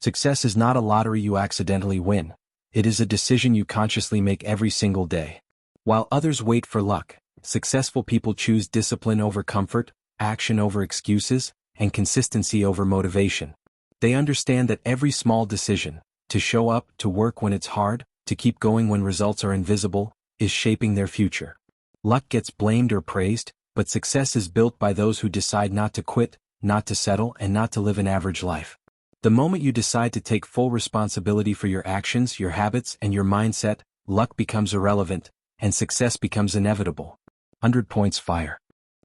Success is not a lottery you accidentally win. It is a decision you consciously make every single day. While others wait for luck, successful people choose discipline over comfort, action over excuses, and consistency over motivation. They understand that every small decision, to show up, to work when it's hard, to keep going when results are invisible, is shaping their future. Luck gets blamed or praised, but success is built by those who decide not to quit, not to settle, and not to live an average life. The moment you decide to take full responsibility for your actions, your habits, and your mindset, luck becomes irrelevant, and success becomes inevitable. 100 points fire.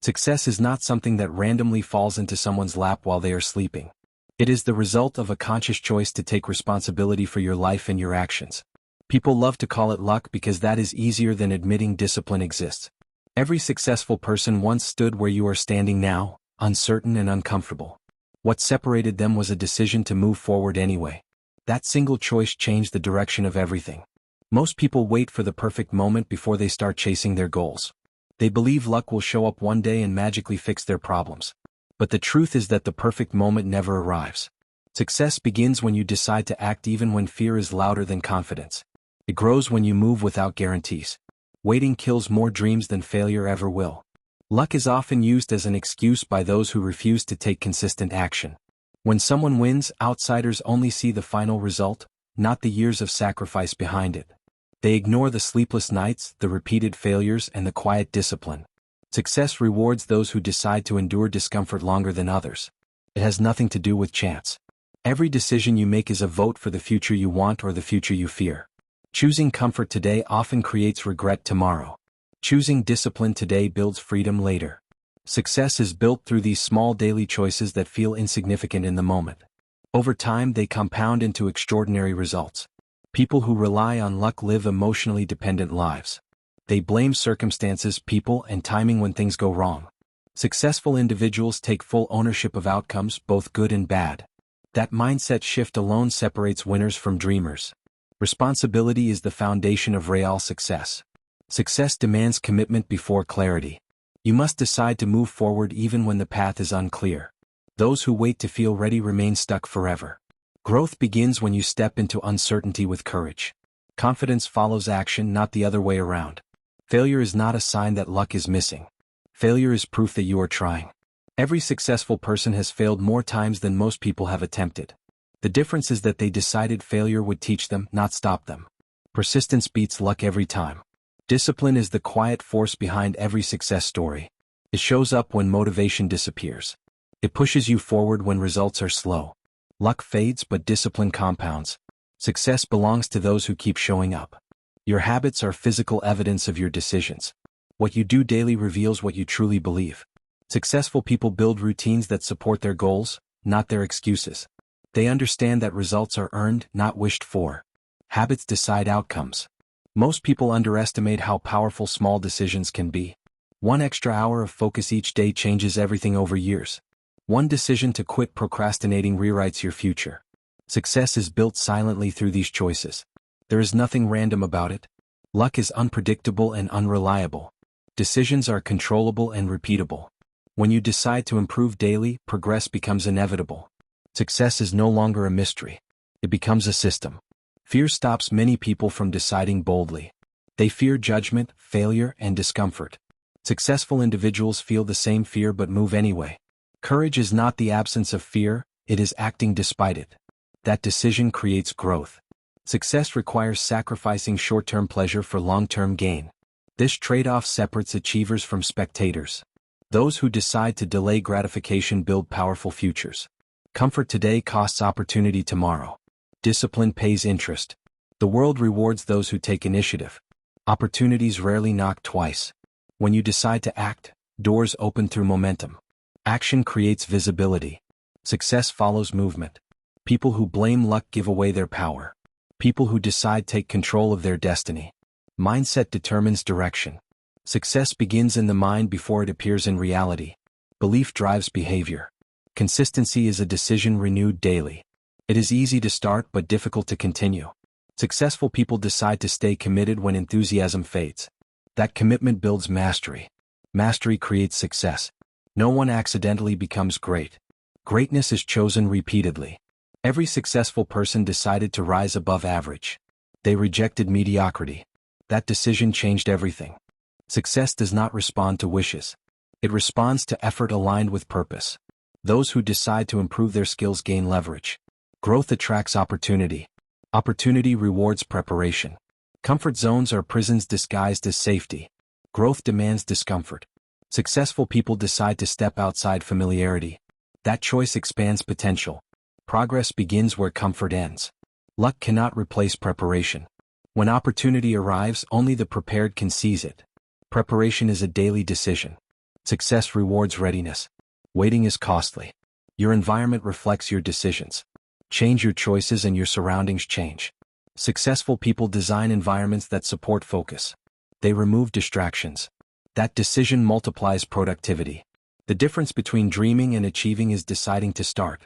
Success is not something that randomly falls into someone's lap while they are sleeping. It is the result of a conscious choice to take responsibility for your life and your actions. People love to call it luck because that is easier than admitting discipline exists. Every successful person once stood where you are standing now, uncertain and uncomfortable. What separated them was a decision to move forward anyway. That single choice changed the direction of everything. Most people wait for the perfect moment before they start chasing their goals. They believe luck will show up one day and magically fix their problems. But the truth is that the perfect moment never arrives. Success begins when you decide to act even when fear is louder than confidence. It grows when you move without guarantees. Waiting kills more dreams than failure ever will. Luck is often used as an excuse by those who refuse to take consistent action. When someone wins, outsiders only see the final result, not the years of sacrifice behind it. They ignore the sleepless nights, the repeated failures, and the quiet discipline. Success rewards those who decide to endure discomfort longer than others. It has nothing to do with chance. Every decision you make is a vote for the future you want or the future you fear. Choosing comfort today often creates regret tomorrow. Choosing discipline today builds freedom later. Success is built through these small daily choices that feel insignificant in the moment. Over time, they compound into extraordinary results. People who rely on luck live emotionally dependent lives. They blame circumstances, people, and timing when things go wrong. Successful individuals take full ownership of outcomes, both good and bad. That mindset shift alone separates winners from dreamers. Responsibility is the foundation of real success. Success demands commitment before clarity. You must decide to move forward even when the path is unclear. Those who wait to feel ready remain stuck forever. Growth begins when you step into uncertainty with courage. Confidence follows action, not the other way around. Failure is not a sign that luck is missing. Failure is proof that you are trying. Every successful person has failed more times than most people have attempted. The difference is that they decided failure would teach them, not stop them. Persistence beats luck every time. Discipline is the quiet force behind every success story. It shows up when motivation disappears. It pushes you forward when results are slow. Luck fades, but discipline compounds. Success belongs to those who keep showing up. Your habits are physical evidence of your decisions. What you do daily reveals what you truly believe. Successful people build routines that support their goals, not their excuses. They understand that results are earned, not wished for. Habits decide outcomes. Most people underestimate how powerful small decisions can be. One extra hour of focus each day changes everything over years. One decision to quit procrastinating rewrites your future. Success is built silently through these choices. There is nothing random about it. Luck is unpredictable and unreliable. Decisions are controllable and repeatable. When you decide to improve daily, progress becomes inevitable. Success is no longer a mystery. It becomes a system. Fear stops many people from deciding boldly. They fear judgment, failure, and discomfort. Successful individuals feel the same fear but move anyway. Courage is not the absence of fear, it is acting despite it. That decision creates growth. Success requires sacrificing short-term pleasure for long-term gain. This trade-off separates achievers from spectators. Those who decide to delay gratification build powerful futures. Comfort today costs opportunity tomorrow. Discipline pays interest. The world rewards those who take initiative. Opportunities rarely knock twice. When you decide to act, doors open through momentum. Action creates visibility. Success follows movement. People who blame luck give away their power. People who decide take control of their destiny. Mindset determines direction. Success begins in the mind before it appears in reality. Belief drives behavior. Consistency is a decision renewed daily. It is easy to start but difficult to continue. Successful people decide to stay committed when enthusiasm fades. That commitment builds mastery. Mastery creates success. No one accidentally becomes great. Greatness is chosen repeatedly. Every successful person decided to rise above average. They rejected mediocrity. That decision changed everything. Success does not respond to wishes. It responds to effort aligned with purpose. Those who decide to improve their skills gain leverage. Growth attracts opportunity. Opportunity rewards preparation. Comfort zones are prisons disguised as safety. Growth demands discomfort. Successful people decide to step outside familiarity. That choice expands potential. Progress begins where comfort ends. Luck cannot replace preparation. When opportunity arrives, only the prepared can seize it. Preparation is a daily decision. Success rewards readiness. Waiting is costly. Your environment reflects your decisions. Change your choices and your surroundings change. Successful people design environments that support focus. They remove distractions. That decision multiplies productivity. The difference between dreaming and achieving is deciding to start.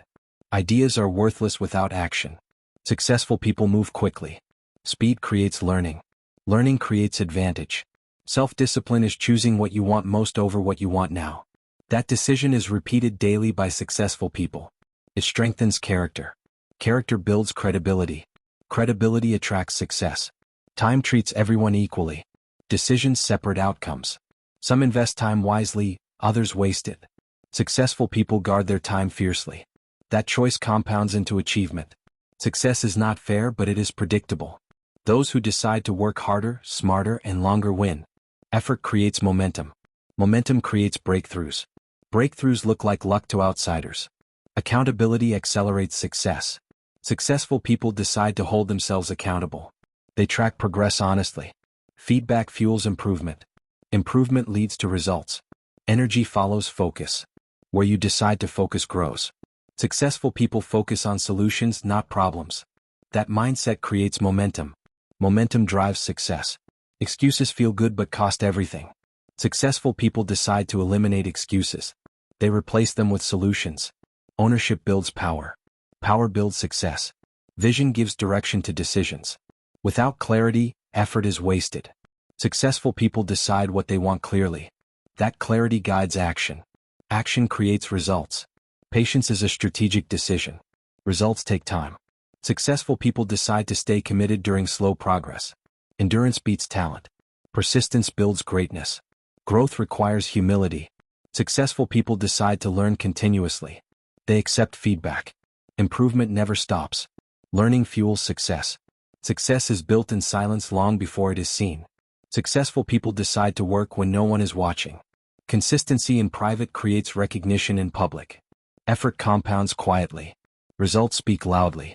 Ideas are worthless without action. Successful people move quickly. Speed creates learning. Learning creates advantage. Self-discipline is choosing what you want most over what you want now. That decision is repeated daily by successful people. It strengthens character. Character builds credibility. Credibility attracts success. Time treats everyone equally. Decisions separate outcomes. Some invest time wisely, others waste it. Successful people guard their time fiercely. That choice compounds into achievement. Success is not fair, but it is predictable. Those who decide to work harder, smarter, and longer win. Effort creates momentum. Momentum creates breakthroughs. Breakthroughs look like luck to outsiders. Accountability accelerates success. Successful people decide to hold themselves accountable. They track progress honestly. Feedback fuels improvement. Improvement leads to results. Energy follows focus. Where you decide to focus grows. Successful people focus on solutions, not problems. That mindset creates momentum. Momentum drives success. Excuses feel good but cost everything. Successful people decide to eliminate excuses. They replace them with solutions. Ownership builds power. Power builds success. Vision gives direction to decisions. Without clarity, effort is wasted. Successful people decide what they want clearly. That clarity guides action. Action creates results. Patience is a strategic decision. Results take time. Successful people decide to stay committed during slow progress. Endurance beats talent. Persistence builds greatness. Growth requires humility. Successful people decide to learn continuously. They accept feedback. Improvement never stops. Learning fuels success. Success is built in silence long before it is seen. Successful people decide to work when no one is watching. Consistency in private creates recognition in public. Effort compounds quietly. Results speak loudly.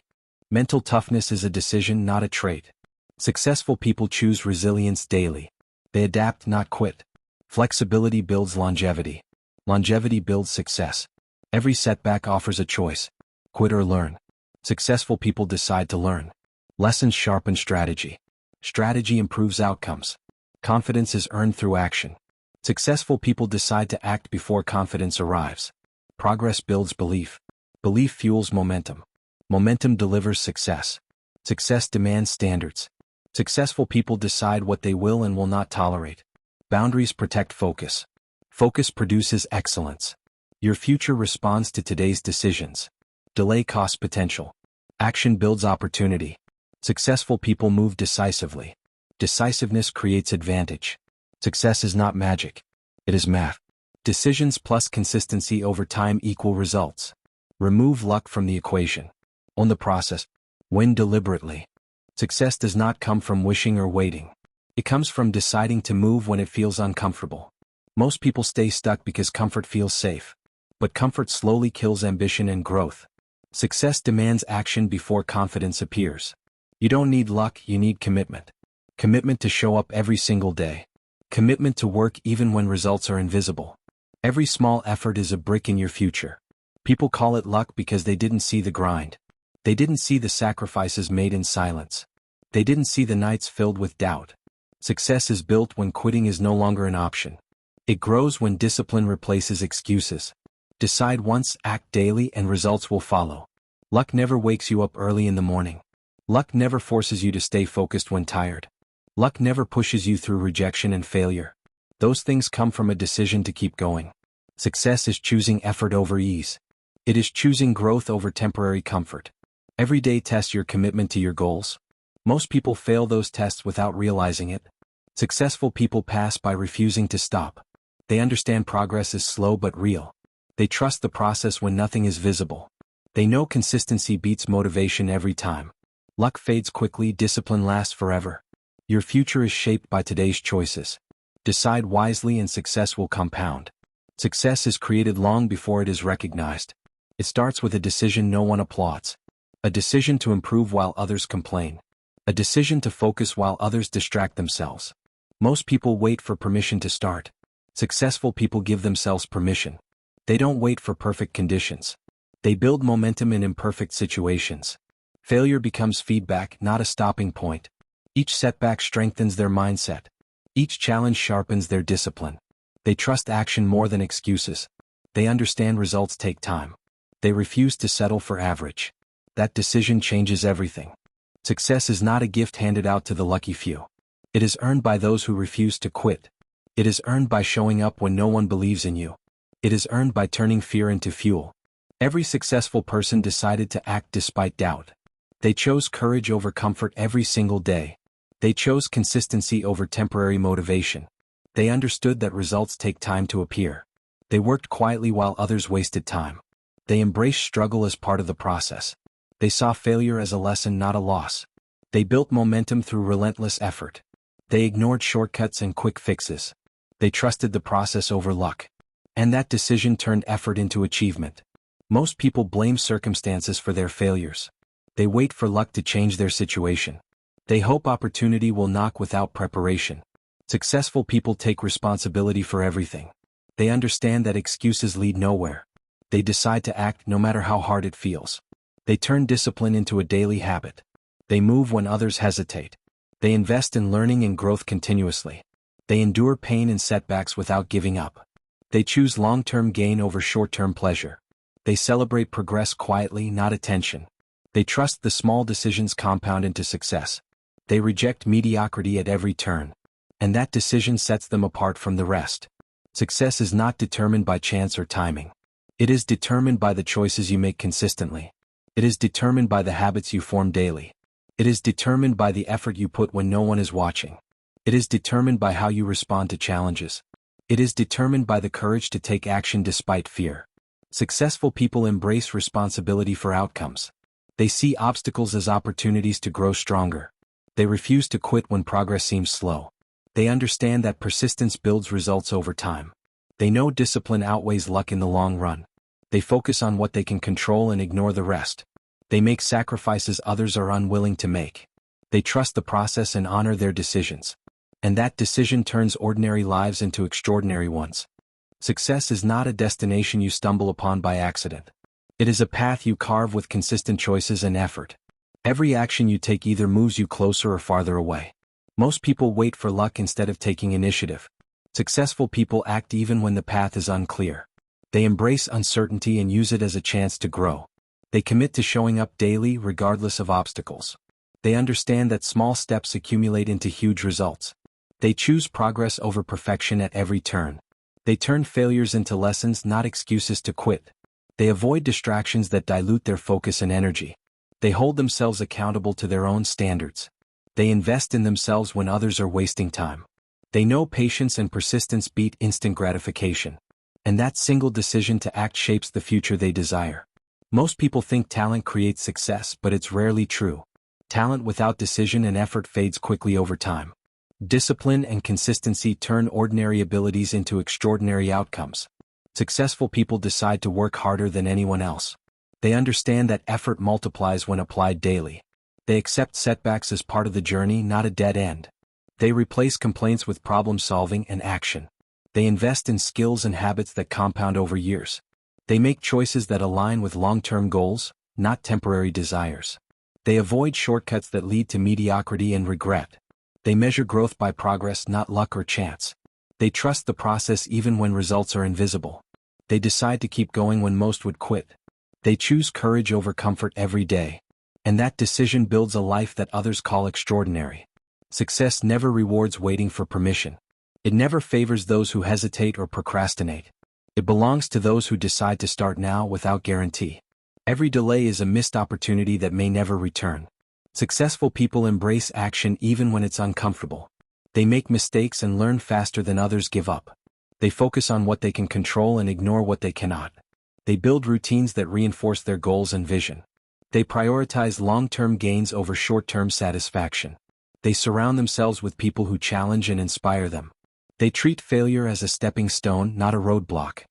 Mental toughness is a decision, not a trait. Successful people choose resilience daily. They adapt, not quit. Flexibility builds longevity. Longevity builds success. Every setback offers a choice. Quit or learn. Successful people decide to learn. Lessons sharpen strategy. Strategy improves outcomes. Confidence is earned through action. Successful people decide to act before confidence arrives. Progress builds belief. Belief fuels momentum. Momentum delivers success. Success demands standards. Successful people decide what they will and will not tolerate. Boundaries protect focus. Focus produces excellence. Your future responds to today's decisions. Delay costs potential. Action builds opportunity. Successful people move decisively. Decisiveness creates advantage. Success is not magic. It is math. Decisions plus consistency over time equal results. Remove luck from the equation. Own the process. Win deliberately. Success does not come from wishing or waiting. It comes from deciding to move when it feels uncomfortable. Most people stay stuck because comfort feels safe. But comfort slowly kills ambition and growth. Success demands action before confidence appears. You don't need luck, you need commitment. Commitment to show up every single day. Commitment to work even when results are invisible. Every small effort is a brick in your future. People call it luck because they didn't see the grind. They didn't see the sacrifices made in silence. They didn't see the nights filled with doubt. Success is built when quitting is no longer an option. It grows when discipline replaces excuses. Decide once, act daily, and results will follow. Luck never wakes you up early in the morning. Luck never forces you to stay focused when tired. Luck never pushes you through rejection and failure. Those things come from a decision to keep going. Success is choosing effort over ease. It is choosing growth over temporary comfort. Every day tests your commitment to your goals. Most people fail those tests without realizing it. Successful people pass by refusing to stop. They understand progress is slow but real. They trust the process when nothing is visible. They know consistency beats motivation every time. Luck fades quickly, discipline lasts forever. Your future is shaped by today's choices. Decide wisely and success will compound. Success is created long before it is recognized. It starts with a decision no one applauds. A decision to improve while others complain. A decision to focus while others distract themselves. Most people wait for permission to start. Successful people give themselves permission. They don't wait for perfect conditions. They build momentum in imperfect situations. Failure becomes feedback, not a stopping point. Each setback strengthens their mindset. Each challenge sharpens their discipline. They trust action more than excuses. They understand results take time. They refuse to settle for average. That decision changes everything. Success is not a gift handed out to the lucky few. It is earned by those who refuse to quit. It is earned by showing up when no one believes in you. It is earned by turning fear into fuel. Every successful person decided to act despite doubt. They chose courage over comfort every single day. They chose consistency over temporary motivation. They understood that results take time to appear. They worked quietly while others wasted time. They embraced struggle as part of the process. They saw failure as a lesson, not a loss. They built momentum through relentless effort. They ignored shortcuts and quick fixes. They trusted the process over luck. And that decision turned effort into achievement. Most people blame circumstances for their failures. They wait for luck to change their situation. They hope opportunity will knock without preparation. Successful people take responsibility for everything. They understand that excuses lead nowhere. They decide to act no matter how hard it feels. They turn discipline into a daily habit. They move when others hesitate. They invest in learning and growth continuously. They endure pain and setbacks without giving up. They choose long-term gain over short-term pleasure. They celebrate progress quietly, not attention. They trust the small decisions compound into success. They reject mediocrity at every turn. And that decision sets them apart from the rest. Success is not determined by chance or timing. It is determined by the choices you make consistently. It is determined by the habits you form daily. It is determined by the effort you put when no one is watching. It is determined by how you respond to challenges. It is determined by the courage to take action despite fear. Successful people embrace responsibility for outcomes. They see obstacles as opportunities to grow stronger. They refuse to quit when progress seems slow. They understand that persistence builds results over time. They know discipline outweighs luck in the long run. They focus on what they can control and ignore the rest. They make sacrifices others are unwilling to make. They trust the process and honor their decisions. And that decision turns ordinary lives into extraordinary ones. Success is not a destination you stumble upon by accident. It is a path you carve with consistent choices and effort. Every action you take either moves you closer or farther away. Most people wait for luck instead of taking initiative. Successful people act even when the path is unclear. They embrace uncertainty and use it as a chance to grow. They commit to showing up daily regardless of obstacles. They understand that small steps accumulate into huge results. They choose progress over perfection at every turn. They turn failures into lessons, not excuses to quit. They avoid distractions that dilute their focus and energy. They hold themselves accountable to their own standards. They invest in themselves when others are wasting time. They know patience and persistence beat instant gratification. And that single decision to act shapes the future they desire. Most people think talent creates success, but it's rarely true. Talent without decision and effort fades quickly over time. Discipline and consistency turn ordinary abilities into extraordinary outcomes. Successful people decide to work harder than anyone else. They understand that effort multiplies when applied daily. They accept setbacks as part of the journey, not a dead end. They replace complaints with problem solving and action. They invest in skills and habits that compound over years. They make choices that align with long-term goals, not temporary desires. They avoid shortcuts that lead to mediocrity and regret. They measure growth by progress, not luck or chance. They trust the process even when results are invisible. They decide to keep going when most would quit. They choose courage over comfort every day. And that decision builds a life that others call extraordinary. Success never rewards waiting for permission. It never favors those who hesitate or procrastinate. It belongs to those who decide to start now without guarantee. Every delay is a missed opportunity that may never return. Successful people embrace action even when it's uncomfortable. They make mistakes and learn faster than others give up. They focus on what they can control and ignore what they cannot. They build routines that reinforce their goals and vision. They prioritize long-term gains over short-term satisfaction. They surround themselves with people who challenge and inspire them. They treat failure as a stepping stone, not a roadblock.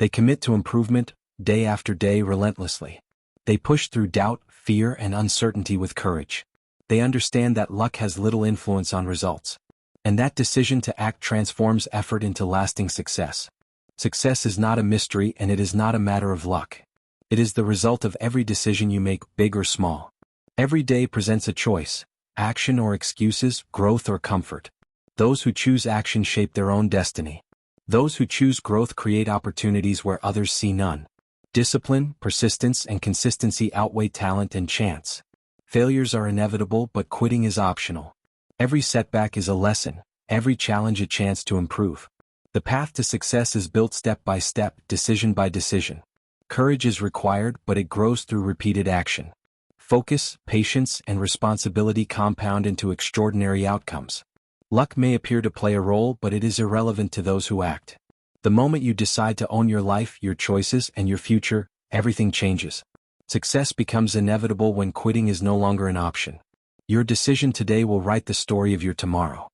They commit to improvement, day after day, relentlessly. They push through doubt, fear, and uncertainty with courage. They understand that luck has little influence on results. And that decision to act transforms effort into lasting success. Success is not a mystery, and it is not a matter of luck. It is the result of every decision you make, big or small. Every day presents a choice: action or excuses, growth or comfort. Those who choose action shape their own destiny. Those who choose growth create opportunities where others see none. Discipline, persistence, and consistency outweigh talent and chance. Failures are inevitable, but quitting is optional. Every setback is a lesson, every challenge a chance to improve. The path to success is built step by step, decision by decision. Courage is required, but it grows through repeated action. Focus, patience, and responsibility compound into extraordinary outcomes. Luck may appear to play a role, but it is irrelevant to those who act. The moment you decide to own your life, your choices, and your future, everything changes. Success becomes inevitable when quitting is no longer an option. Your decision today will write the story of your tomorrow.